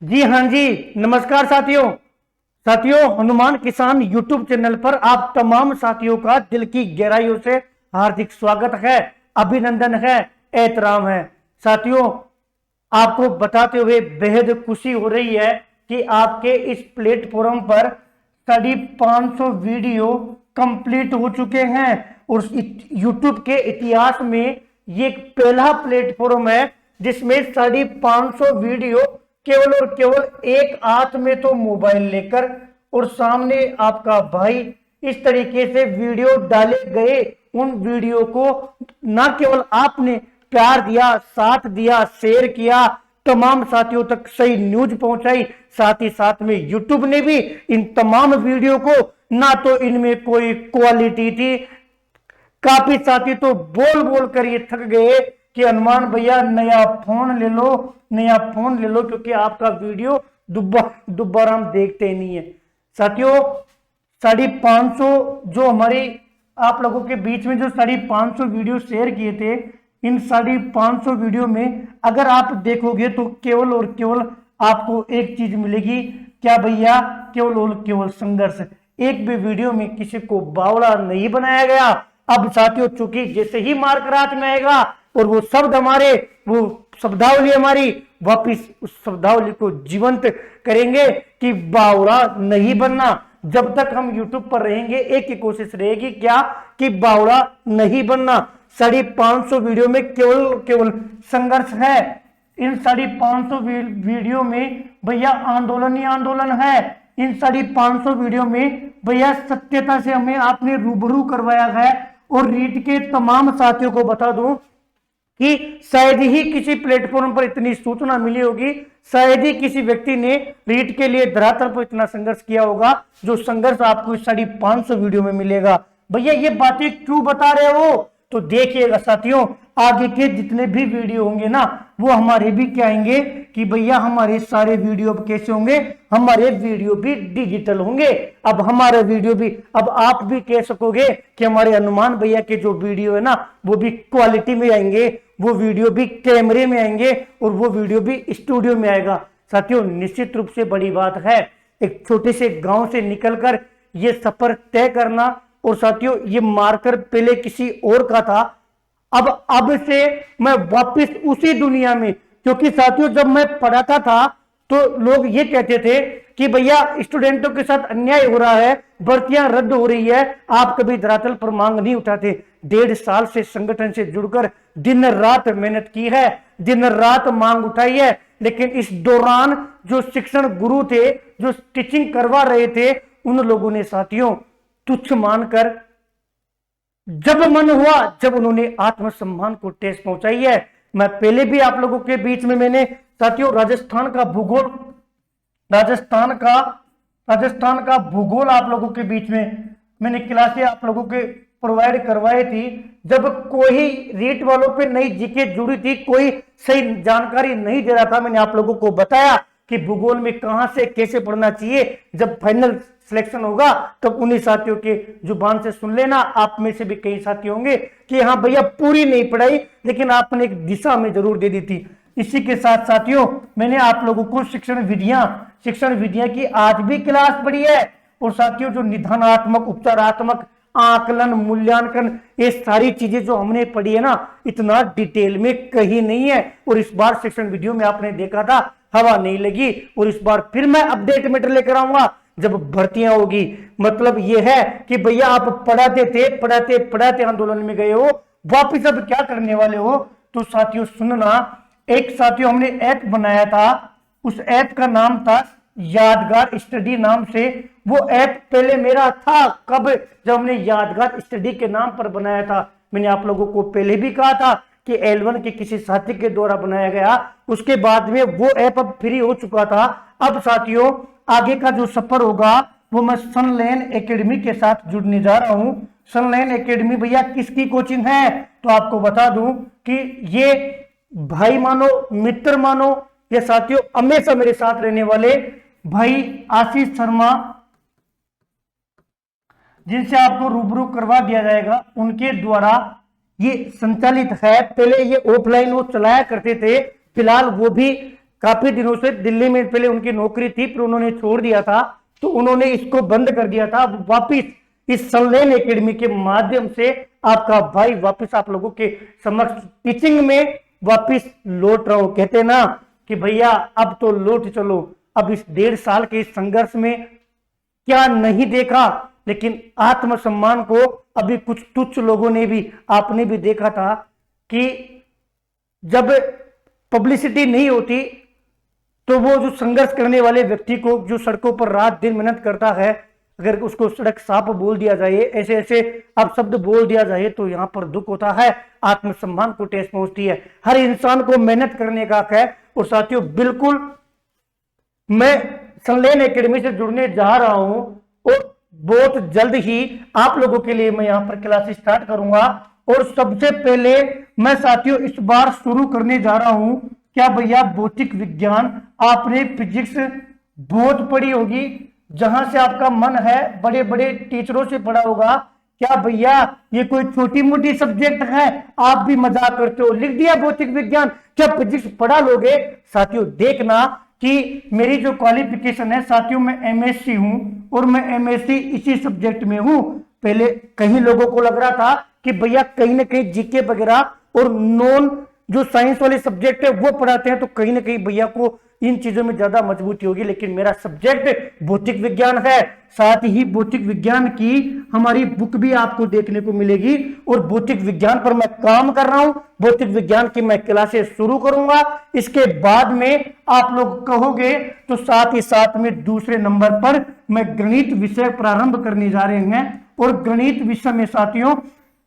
जी हाँ जी, नमस्कार साथियों। हनुमान किसान यूट्यूब चैनल पर आप तमाम साथियों का दिल की गहराइयों से हार्दिक स्वागत है, अभिनंदन है, एहतराम है। साथियों, आपको बताते हुए बेहद खुशी हो रही है कि आपके इस प्लेटफॉर्म पर 550 वीडियो कंप्लीट हो चुके हैं और यूट्यूब के इतिहास में ये एक पहला प्लेटफॉर्म है जिसमें 550 वीडियो केवल और केवल एक हाथ में तो मोबाइल लेकर और सामने आपका भाई इस तरीके से वीडियो डाले गए। उन वीडियो को ना केवल आपने प्यार दिया, साथ दिया, शेयर किया, तमाम साथियों तक सही न्यूज पहुंचाई, साथ ही साथ में यूट्यूब ने भी इन तमाम वीडियो को, ना तो इनमें कोई क्वालिटी थी, काफी साथी तो बोल बोल कर ये थक गए कि हनुमान भैया नया फोन ले लो, नया फोन ले लो, क्योंकि आपका वीडियो दोबारा हम देखते नहीं है। साथियों, 550 जो हमारी आप लोगों के बीच में जो 550 वीडियो शेयर किए थे, इन 550 वीडियो में अगर आप देखोगे तो केवल और केवल आपको एक चीज मिलेगी। क्या भैया? केवल और केवल संघर्ष। एक भी वीडियो में किसी को बावड़ा नहीं बनाया गया। अब साथियों, चूंकि जैसे ही मार्कर हाथ में आएगा और वो शब्द हमारे, वो शब्दावली हमारी, वापिस उस शब्दावली को जीवंत करेंगे कि बावड़ा नहीं बनना। जब तक हम यूट्यूब पर रहेंगे एक ही कोशिश रहेगी, क्या कि बावड़ा नहीं बनना। 550 वीडियो में केवल केवल संघर्ष है। इन 550 वीडियो में भैया आंदोलन ही आंदोलन है। इन 550 वीडियो में भैया सत्यता से हमें आपने रूबरू करवाया है। और रीट के तमाम साथियों को बता दूं कि शायद ही किसी प्लेटफॉर्म पर इतनी सूचना मिली होगी, शायद ही किसी व्यक्ति ने रीट के लिए धरातल पर इतना संघर्ष किया होगा जो संघर्ष आपको 550 वीडियो में मिलेगा। भैया ये बातें क्यों बता रहे हो? तो देखिएगा साथियों, आगे के जितने भी वीडियो होंगे ना, वो हमारे भी क्या आएंगे कि भैया हमारे सारे वीडियो अब कैसे होंगे, हमारे वीडियो भी डिजिटल होंगे। अब हमारा वीडियो भी, अब आप भी कह सकोगे कि हमारे हनुमान भैया के जो वीडियो है ना, वो भी क्वालिटी में आएंगे, वो वीडियो भी कैमरे में आएंगे और वो वीडियो भी स्टूडियो में आएगा। साथियों, निश्चित रूप से बड़ी बात है एक छोटे से गांव से निकलकर ये सफर तय करना। और साथियों, ये मार्कर पहले किसी और का था, अब से मैं वापस उसी दुनिया में, क्योंकि साथियों जब मैं पढ़ाता था तो लोग ये कहते थे कि भैया स्टूडेंटों के साथ अन्याय हो रहा है, भर्तियां रद्द हो रही है, आप कभी धरातल पर मांग नहीं उठाते। 1.5 साल से संगठन से जुड़कर दिन रात मेहनत की है, दिन रात मांग उठाई है, लेकिन इस दौरान जो शिक्षण गुरु थे, जो टीचिंग करवा रहे थे, उन लोगों ने साथियों तुच्छ मानकर जब मन हुआ, जब उन्होंने आत्मसम्मान को ठेस पहुंचाई है। मैं पहले भी आप लोगों के बीच में मैंने साथियों राजस्थान का भूगोल आप लोगों के बीच में मैंने क्लासें आप लोगों के प्रोवाइड करवाई थी। जब कोई रीट वालों पे नई जीके जुड़ी थी, कोई सही जानकारी नहीं दे रहा था, मैंने आप लोगों को बताया कि भूगोल में कहां से कैसे पढ़ना चाहिए। जब फाइनल सिलेक्शन होगा तब उन्हीं साथियों के जुबान से सुन लेना। आप में से भी कई साथी होंगे कि हाँ भैया पूरी नहीं पढ़ाई, लेकिन आपने एक दिशा में जरूर दे दी थी। इसी के साथ साथियों, मैंने आप लोगों को शिक्षण विधियां की आज भी क्लास पढ़ी है। और साथियों, जो निदानात्मक, उपचारात्मक, आकलन, मूल्यांकन, ये सारी चीजें जो हमने पढ़ी है ना, इतना डिटेल में कहीं नहीं है। और इस बार शिक्षण वीडियो में आपने देखा था, हवा नहीं लगी। और इस बार फिर मैं अपडेट मैटर लेकर आऊंगा जब भर्तियां होगी। मतलब यह है कि भैया आप पढ़ाते थे, पढ़ाते आंदोलन में गए हो, वापिस अब क्या करने वाले हो? तो साथियों सुनना, एक साथियों हमने ऐप बनाया था, उस ऐप का नाम था यादगार स्टडी नाम से। वो ऐप पहले मेरा था, कब? जब हमने यादगार स्टडी के नाम पर बनाया था। मैंने आप लोगों को पहले भी कहा था कि L1 के किसी साथी के द्वारा बनाया गया, उसके बाद में वो ऐप अब फ्री हो चुका था। अब साथियों आगे का जो सफर होगा वो मैं सनलाइन एकेडमी के साथ जुड़ने जा रहा हूं। सनलाइन एकेडमी भैया किसकी कोचिंग है? तो आपको बता दूं कि ये भाई मानो, मित्र मानो, ये साथियों हमेशा मेरे साथ रहने वाले भाई आशीष शर्मा, जिनसे आपको रूबरू करवा दिया जाएगा, उनके द्वारा ये संचालित है। पहले ये ऑफलाइन वो चलाया करते थे, फिलहाल वो भी काफी दिनों से दिल्ली में पहले उनकी नौकरी थी, फिर उन्होंने छोड़ दिया था, तो उन्होंने इसको बंद कर दिया था। वापिस इस संलेन एकेडमी के माध्यम से आपका भाई वापस आप लोगों के समक्ष टीचिंग में वापस लौट रहा हूं। कहते ना कि भैया अब तो लौट चलो। अब इस 1.5 साल के इस संघर्ष में क्या नहीं देखा, लेकिन आत्मसम्मान को अभी कुछ तुच्छ लोगों ने भी, आपने भी देखा था कि जब पब्लिसिटी नहीं होती तो वो जो संघर्ष करने वाले व्यक्ति को, जो सड़कों पर रात दिन मेहनत करता है, अगर उसको सड़क सांप बोल दिया जाए, ऐसे ऐसे अब शब्द बोल दिया जाए, तो यहां पर दुख होता है, आत्मसम्मान को ठेस पहुंचती है। हर इंसान को मेहनत करने का हक है। और साथियों, बिल्कुल मैं संलेन एकेडमी से जुड़ने जा रहा हूं और बहुत जल्द ही आप लोगों के लिए मैं यहां पर क्लासेस स्टार्ट करूंगा। और सबसे पहले मैं साथियों इस बार शुरू करने जा रहा हूं, क्या भैया, भौतिक विज्ञान। आपने फिजिक्स बहुत पढ़ी होगी, जहां से आपका मन है, बड़े बड़े टीचरों से पढ़ा होगा। क्या भैया ये कोई छोटी मोटी सब्जेक्ट है? आप भी मजाक करते हो, लिख दिया भौतिक विज्ञान, क्या फिजिक्स पढ़ा लोगे? साथियों देखना कि मेरी जो क्वालिफिकेशन है, साथियों मैं एमएससी हूं और मैं एमएससी इसी सब्जेक्ट में हूं। पहले कहीं लोगों को लग रहा था कि भैया कहीं ना कहीं जीके वगैरह और नॉन जो साइंस वाले सब्जेक्ट है वो पढ़ाते हैं, तो कहीं ना कहीं भैया को इन चीजों में ज्यादा मजबूती होगी, लेकिन मेरा सब्जेक्ट भौतिक विज्ञान है। साथ ही भौतिक विज्ञान की हमारी बुक भी आपको देखने को मिलेगी और भौतिक विज्ञान पर मैं काम कर रहा हूं। भौतिक विज्ञान की मैं क्लासेस शुरू करूंगा। इसके बाद में आप लोग कहोगे तो साथ ही साथ में दूसरे नंबर पर मैं गणित विषय प्रारंभ करने जा रहे हैं। और गणित विषय में साथियों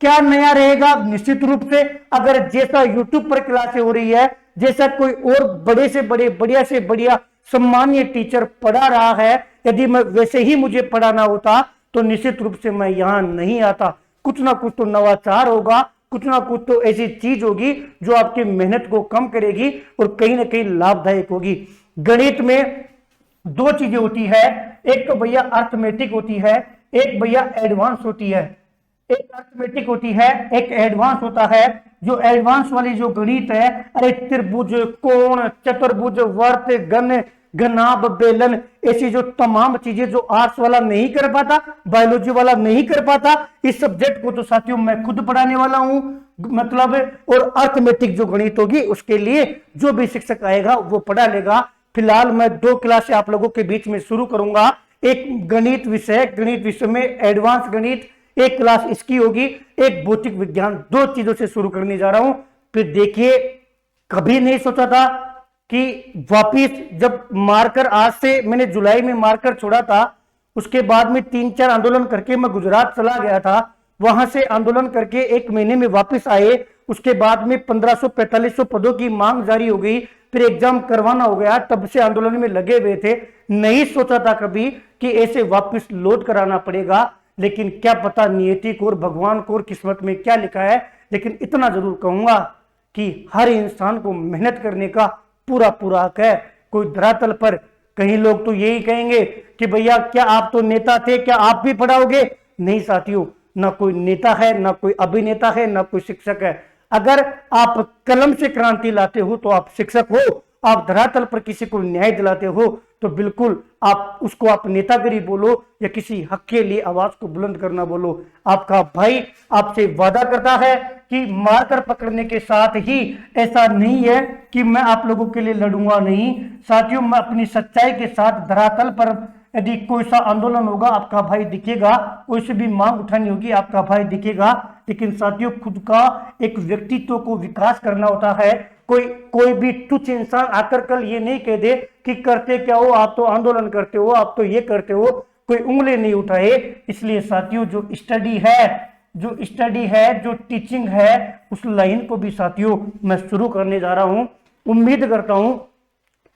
क्या नया रहेगा? निश्चित रूप से अगर जैसा यूट्यूब पर क्लासें हो रही है, जैसा कोई और बड़े से बड़े, बढ़िया से बढ़िया सम्मानीय टीचर पढ़ा रहा है, यदि मैं वैसे ही मुझे पढ़ाना होता तो निश्चित रूप से मैं यहां नहीं आता। कुछ ना कुछ तो नवाचार होगा, कुछ ना कुछ तो ऐसी चीज होगी जो आपकी मेहनत को कम करेगी और कहीं ना कहीं लाभदायक होगी। गणित में 2 चीजें होती है, एक तो भैया अर्थमेटिक होती है, एक भैया एडवांस होती है। एक अर्थमेटिक होती है, एक एडवांस होता है। जो एडवांस वाली जो गणित है, अरे त्रिभुज, कोण, चतुर्भुज, वर्त, घन, घनाभ, बेलन, ऐसी जो तमाम चीजें जो आर्ट्स वाला नहीं कर पाता, बायोलॉजी वाला नहीं कर पाता, इस सब्जेक्ट को तो साथियों मैं खुद पढ़ाने वाला हूं। मतलब और अर्थमेटिक जो गणित होगी उसके लिए जो भी शिक्षक आएगा वो पढ़ा लेगा। फिलहाल मैं 2 क्लास आप लोगों के बीच में शुरू करूंगा। एक गणित विषय में एडवांस गणित, एक क्लास इसकी होगी, एक भौतिक विज्ञान। 2 चीजों से शुरू करने जा रहा हूं। फिर देखिए, कभी नहीं सोचा था कि वापिस जब मार्कर, आज से मैंने जुलाई में मार्कर छोड़ा था, उसके बाद में 3-4 आंदोलन करके मैं गुजरात चला गया था। वहां से आंदोलन करके 1 महीने में वापस आए। उसके बाद में 1500-4500 पदों की मांग जारी हो गई, फिर एग्जाम करवाना हो गया। तब से आंदोलन में लगे हुए थे। नहीं सोचा था कभी कि ऐसे वापस लौट कर आना पड़ेगा, लेकिन क्या पता नियति को और भगवान को और किस्मत में क्या लिखा है। लेकिन इतना जरूर कहूंगा कि हर इंसान को मेहनत करने का पूरा पूरा हक है। कोई धरातल पर कई लोग तो यही कहेंगे कि भैया क्या आप तो नेता थे, क्या आप भी पढ़ाओगे? नहीं साथियों, ना कोई नेता है, ना कोई अभिनेता है, ना कोई शिक्षक है। अगर आप कलम से क्रांति लाते हो तो आप शिक्षक हो। आप धरातल पर किसी को न्याय दिलाते हो तो बिल्कुल आप उसको आप नेतागिरी बोलो या किसी हक के लिए आवाज को बुलंद करना बोलो। आपका भाई आपसे वादा करता है कि मारकर पकड़ने के साथ ही ऐसा नहीं है कि मैं आप लोगों के लिए लड़ूंगा नहीं। साथियों, मैं अपनी सच्चाई के साथ धरातल पर यदि कोई सा आंदोलन होगा आपका भाई दिखेगा, कोई से भी मांग उठानी होगी आपका भाई दिखेगा। लेकिन साथियों, खुद का एक व्यक्तित्व को विकास करना होता है। कोई भी तुच्छ इंसान आकर कल ये नहीं कह दे कि करते क्या हो, आप तो आंदोलन करते हो, आप तो ये करते हो, कोई उंगली नहीं उठाए। इसलिए साथियों, जो स्टडी है, जो टीचिंग है, उस लाइन को भी साथियों मैं शुरू करने जा रहा हूं। उम्मीद करता हूं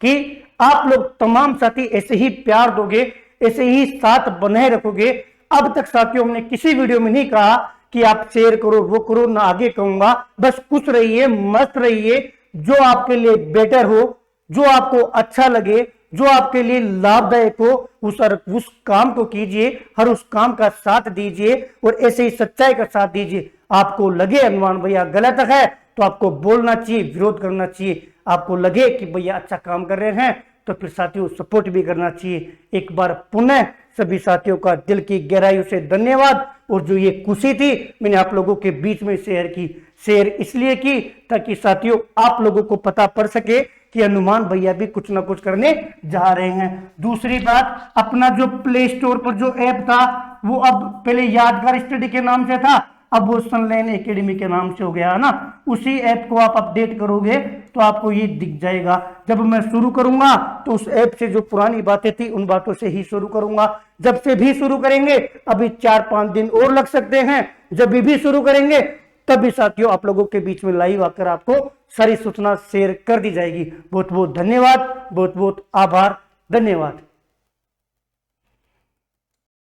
कि आप लोग तमाम साथी ऐसे ही प्यार दोगे, ऐसे ही साथ बनाए रखोगे। अब तक साथियों हमने किसी वीडियो में नहीं कहा कि आप शेयर करो, वो करो, ना आगे कहूंगा। बस खुश रहिए, मस्त रहिए, जो आपके लिए बेटर हो, जो आपको अच्छा लगे, जो आपके लिए लाभदायक हो, उस काम को कीजिए, हर उस काम का साथ दीजिए और ऐसे ही सच्चाई का साथ दीजिए। आपको लगे अनुमान भैया गलत है तो आपको बोलना चाहिए, विरोध करना चाहिए। आपको लगे कि भैया अच्छा काम कर रहे हैं तो फिर साथियों सपोर्ट भी करना चाहिए। एक बार पुनः सभी साथियों का दिल की गहराइयों से धन्यवाद। और जो ये खुशी थी मैंने आप लोगों के बीच में शेयर की, शेयर इसलिए की ताकि साथियों आप लोगों को पता पड़ सके कि हनुमान भैया भी कुछ ना कुछ करने जा रहे हैं। दूसरी बात, अपना जो प्ले स्टोर पर जो ऐप था वो अब पहले यादगार स्टडी के नाम से था, अब वो सनलाइन एकेडमी के नाम से हो गया है ना। उसी ऐप को आप अपडेट करोगे तो आपको ये दिख जाएगा। जब मैं शुरू करूंगा तो उस ऐप से जो पुरानी बातें थी उन बातों से ही शुरू करूंगा। जब से भी शुरू करेंगे, अभी 4-5 दिन और लग सकते हैं, जब भी शुरू करेंगे तभी साथियों आप लोगों के बीच में लाइव आकर आपको सारी सूचना शेयर कर दी जाएगी। बहुत बहुत धन्यवाद, बहुत बहुत आभार, धन्यवाद।